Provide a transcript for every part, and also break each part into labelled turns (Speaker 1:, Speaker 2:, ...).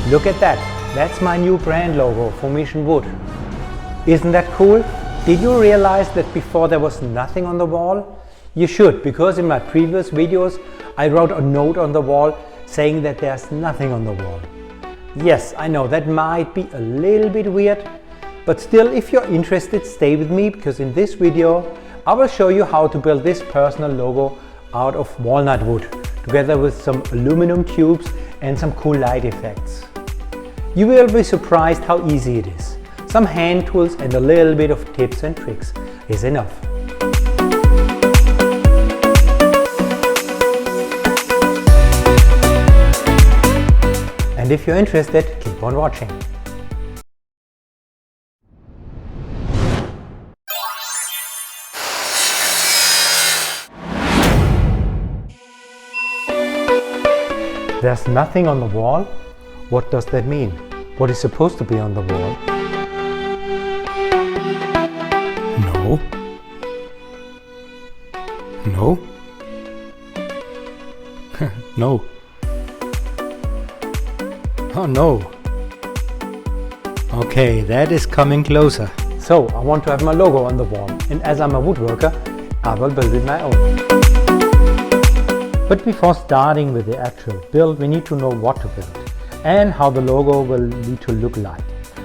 Speaker 1: Look at that. That's my new brand logo for Mission Wood. Isn't that cool? Did you realize that before there was nothing on the wall? You should, because in my previous videos I wrote a note on the wall saying that there's nothing on the wall. Yes, I know that might be a little bit weird, but still, if you're interested, stay with me, because in this video I will show you how to build this personal logo out of walnut wood, together with some aluminum tubes and some cool light effects. You will be surprised how easy it is. Some hand tools and a little bit of tips and tricks is enough. And if you're interested, keep on watching. There's nothing on the wall? What does that mean? What is supposed to be on the wall? No. No. No. Oh no. Okay, that is coming closer. So, I want to have my logo on the wall, and as I'm a woodworker, I will build it my own. But before starting with the actual build, we need to know what to build and how the logo will need to look like,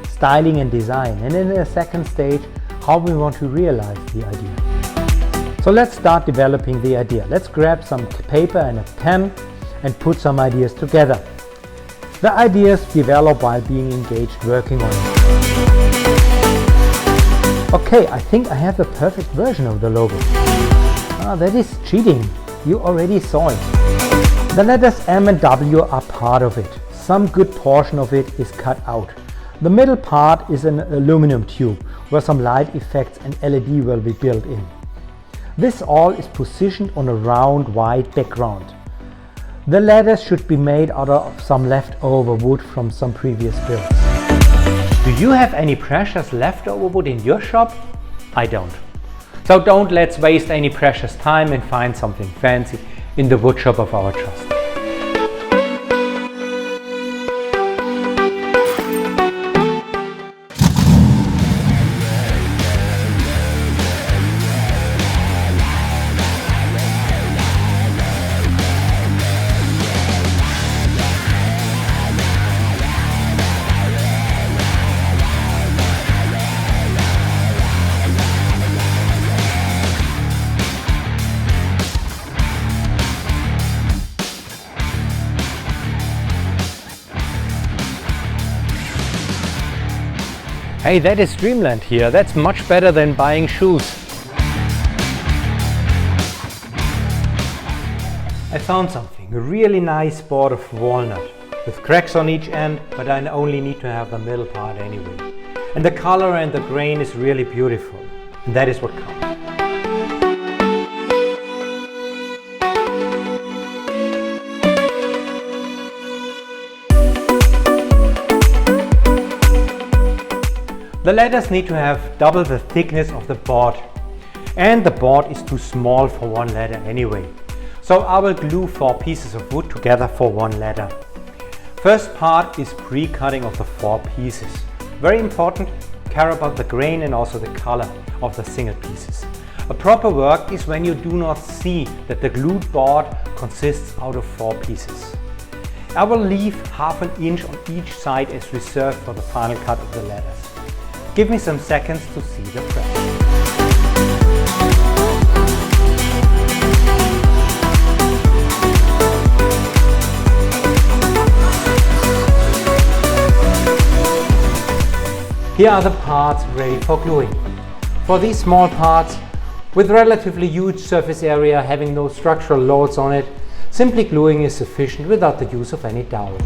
Speaker 1: styling and design, and in the second stage, how we want to realize the idea. So let's start developing the idea. Let's grab some paper and a pen and put some ideas together. The ideas develop while being engaged working on it. Okay, I think I have the perfect version of the logo. That is cheating. You already saw it. The letters M and W are part of it. Some good portion of it is cut out. The middle part is an aluminum tube where some light effects and LED will be built in. This all is positioned on a round white background. The letters should be made out of some leftover wood from some previous builds. Do you have any precious leftover wood in your shop? I don't. So let's waste any precious time and find something fancy in the wood shop of our trust. Hey, that is dreamland here. That's much better than buying shoes. I found something, a really nice board of walnut with cracks on each end, but I only need to have the middle part anyway. And the color and the grain is really beautiful, and that is what counts. The letters need to have double the thickness of the board, and the board is too small for one letter anyway. So I will glue 4 pieces of wood together for one letter. First part is pre-cutting of the 4 pieces. Very important, care about the grain and also the color of the single pieces. A proper work is when you do not see that the glued board consists out of 4 pieces. I will leave ½ an inch on each side as reserved for the final cut of the letters. Give me some seconds to see the prep. Here are the parts ready for gluing. For these small parts, with relatively huge surface area having no structural loads on it, simply gluing is sufficient without the use of any dowel.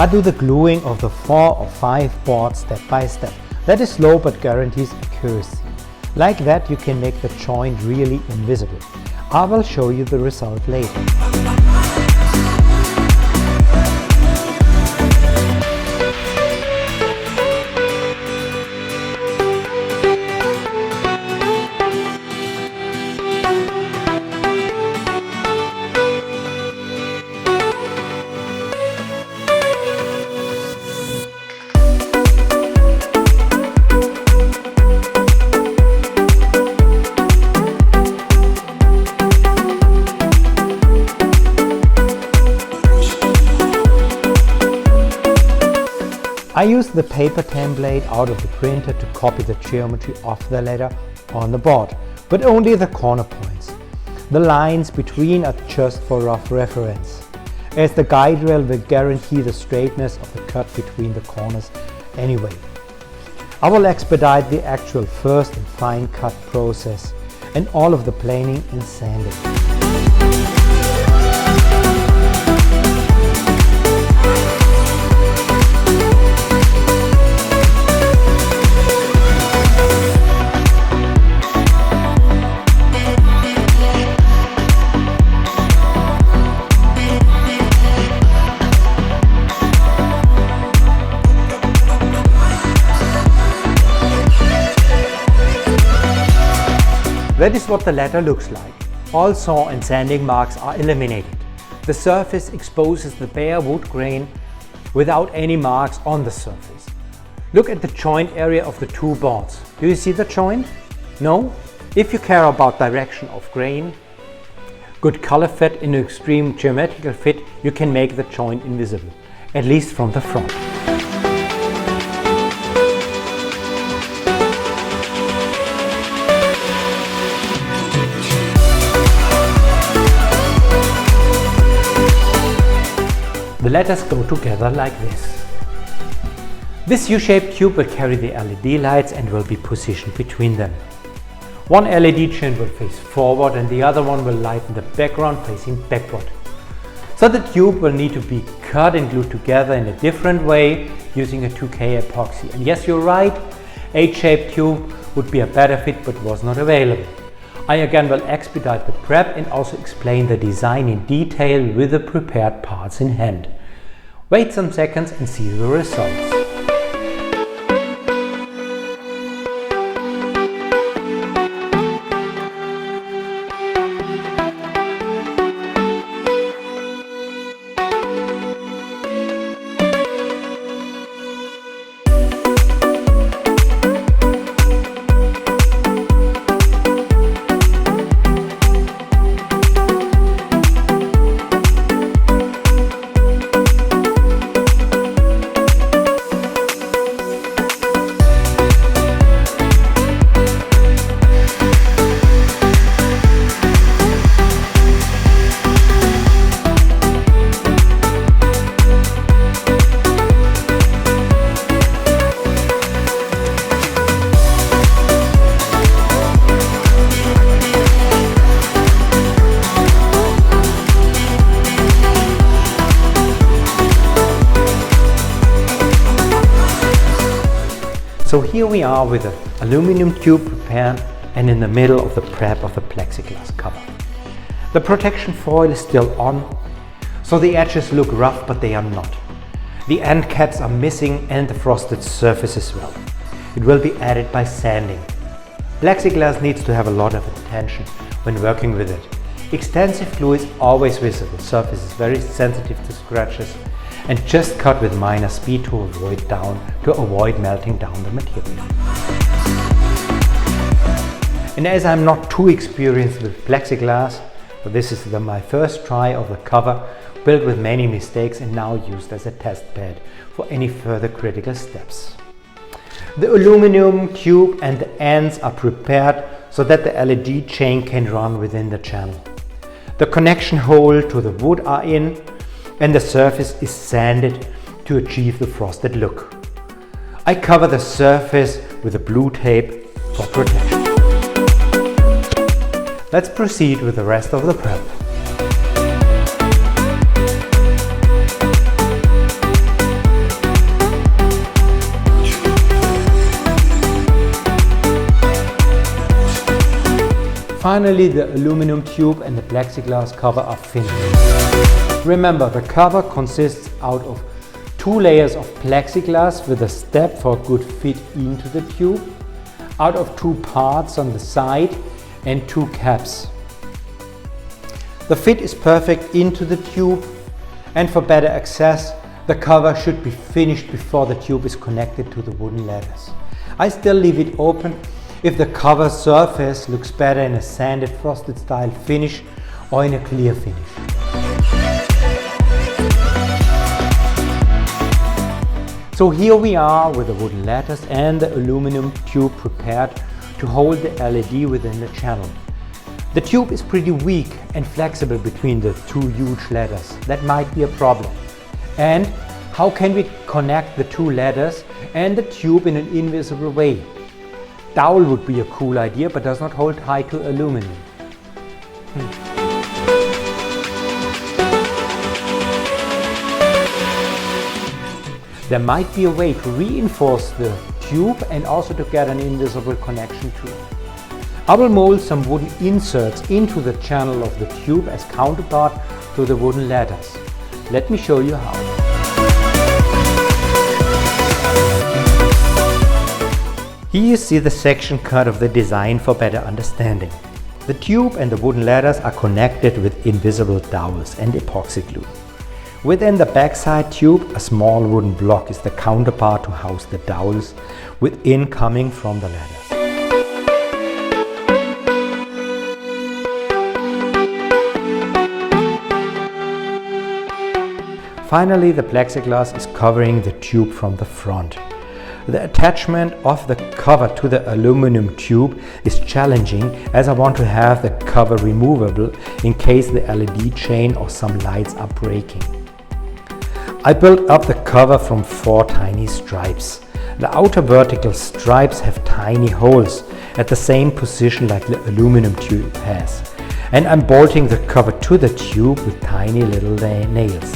Speaker 1: I do the gluing of the 4 or 5 boards step by step. That is slow but guarantees accuracy. Like that you can make the joint really invisible. I will show you the result later. I used the paper template out of the printer to copy the geometry of the letter on the board, but only the corner points. The lines between are just for rough reference, as the guide rail will guarantee the straightness of the cut between the corners anyway. I will expedite the actual first and fine cut process and all of the planing and sanding. That is what the letter looks like. All saw and sanding marks are eliminated. The surface exposes the bare wood grain without any marks on the surface. Look at the joint area of the two boards. Do you see the joint? No? If you care about direction of grain, good color fit and extreme geometrical fit, you can make the joint invisible, at least from the front. The letters go together like this. This U-shaped tube will carry the LED lights and will be positioned between them. One LED chain will face forward and the other one will lighten the background facing backward. So the tube will need to be cut and glued together in a different way using a 2K epoxy. And yes, you're right, H-shaped tube would be a better fit but was not available. I again will expedite the prep and also explain the design in detail with the prepared parts in hand. Wait some seconds and see the results. So here we are with the aluminum tube prepared and in the middle of the prep of the plexiglass cover. The protection foil is still on, so the edges look rough but they are not. The end caps are missing and the frosted surface as well. It will be added by sanding. Plexiglass needs to have a lot of attention when working with it. Extensive glue is always visible, surface is very sensitive to scratches, and just cut with minor speed to avoid melting down the material. And as I'm not too experienced with plexiglass, but this is my first try of the cover, built with many mistakes and now used as a test bed for any further critical steps. The aluminum tube and the ends are prepared so that the LED chain can run within the channel. The connection hole to the wood are in, and the surface is sanded to achieve the frosted look. I cover the surface with a blue tape for protection. Let's proceed with the rest of the prep. Finally, the aluminum tube and the plexiglass cover are finished. Remember, the cover consists out of 2 layers of plexiglass with a step for a good fit into the tube, out of 2 parts on the side and 2 caps. The fit is perfect into the tube, and for better access, the cover should be finished before the tube is connected to the wooden ladders. I still leave it open if the cover surface looks better in a sanded frosted style finish or in a clear finish. So here we are with the wooden lattice and the aluminum tube prepared to hold the LED within the channel. The tube is pretty weak and flexible between the two huge ladders. That might be a problem. And how can we connect the two ladders and the tube in an invisible way? Dowel would be a cool idea, but does not hold high to aluminum. There might be a way to reinforce the tube and also to get an invisible connection too. I will mold some wooden inserts into the channel of the tube as counterpart to the wooden ladders. Let me show you how. Here you see the section cut of the design for better understanding. The tube and the wooden ladders are connected with invisible dowels and epoxy glue. Within the backside tube, a small wooden block is the counterpart to house the dowels within coming from the ladders. Finally, the plexiglass is covering the tube from the front. The attachment of the cover to the aluminum tube is challenging, as I want to have the cover removable in case the LED chain or some lights are breaking. I built up the cover from 4 tiny stripes. The outer vertical stripes have tiny holes at the same position like the aluminum tube has, and I'm bolting the cover to the tube with tiny little nails.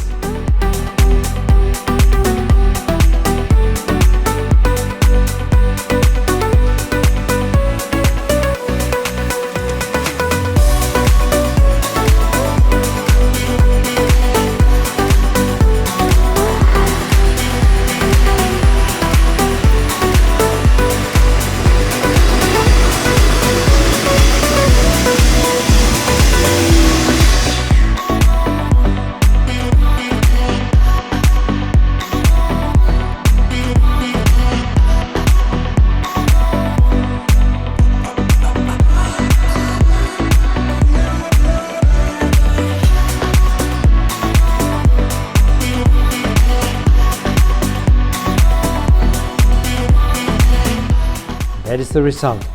Speaker 1: That is the result.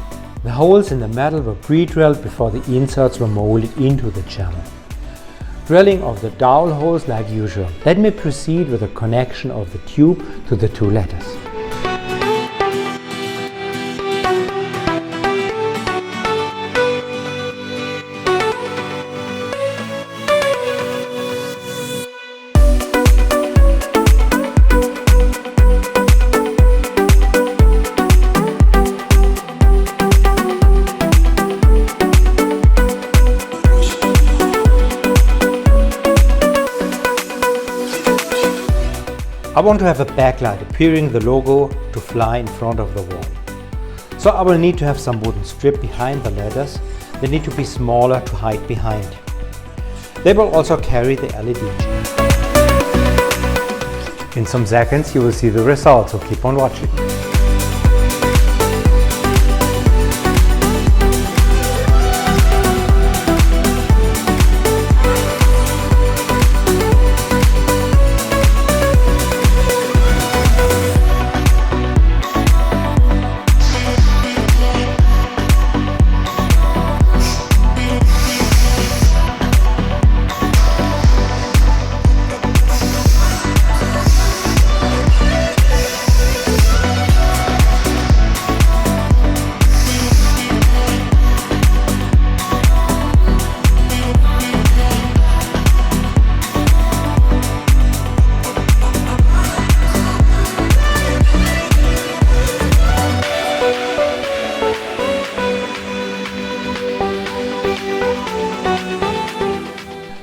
Speaker 1: The holes in the metal were pre-drilled before the inserts were molded into the channel. Drilling of the dowel holes like usual. Let me proceed with the connection of the tube to the two ladders. I want to have a backlight appearing the logo to fly in front of the wall. So I will need to have some wooden strip behind the ladders. They need to be smaller to hide behind. They will also carry the LED. In some seconds you will see the result, so keep on watching.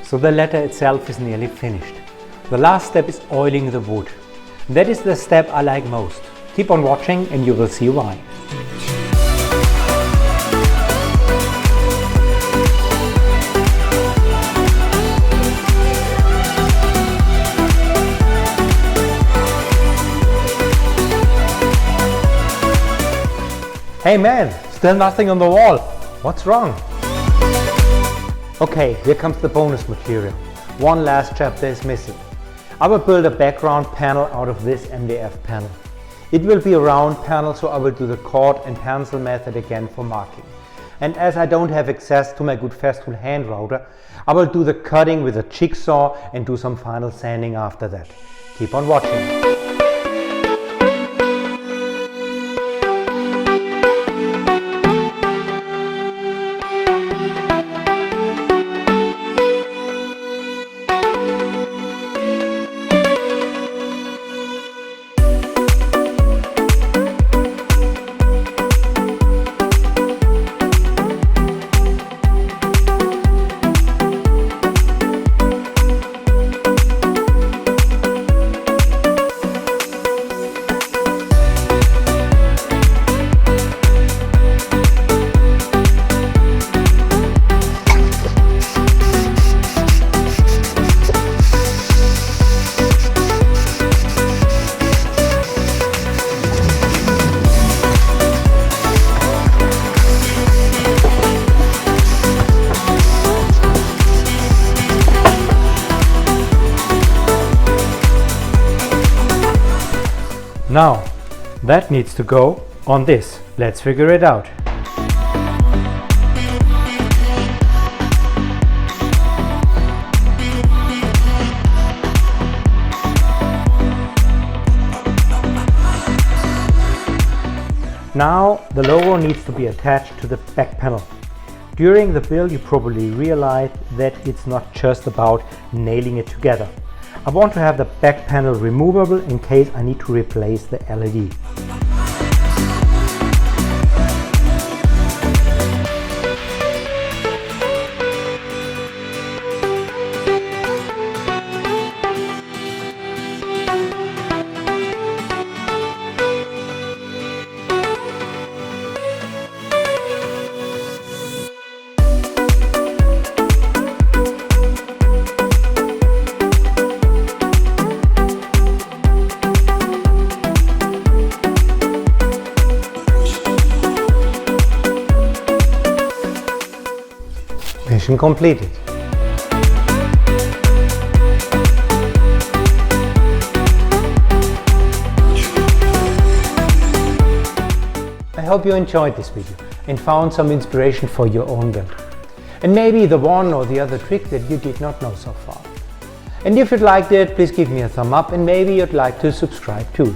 Speaker 1: So the ladder itself is nearly finished. The last step is oiling the wood. That is the step I like most. Keep on watching and you will see why. Hey man, still nothing on the wall. What's wrong? Okay, here comes the bonus material. One last chapter is missing. I will build a background panel out of this MDF panel. It will be a round panel, so I will do the cord and pencil method again for marking. And as I don't have access to my good Festool hand router, I will do the cutting with a jigsaw and do some final sanding after that. Keep on watching. Now, that needs to go on this. Let's figure it out. Now, the logo needs to be attached to the back panel. During the build, you probably realized that it's not just about nailing it together. I want to have the back panel removable in case I need to replace the LED. Mission completed. I hope you enjoyed this video and found some inspiration for your own build. And maybe the one or the other trick that you did not know so far. And if you liked it, please give me a thumb up and maybe you'd like to subscribe too.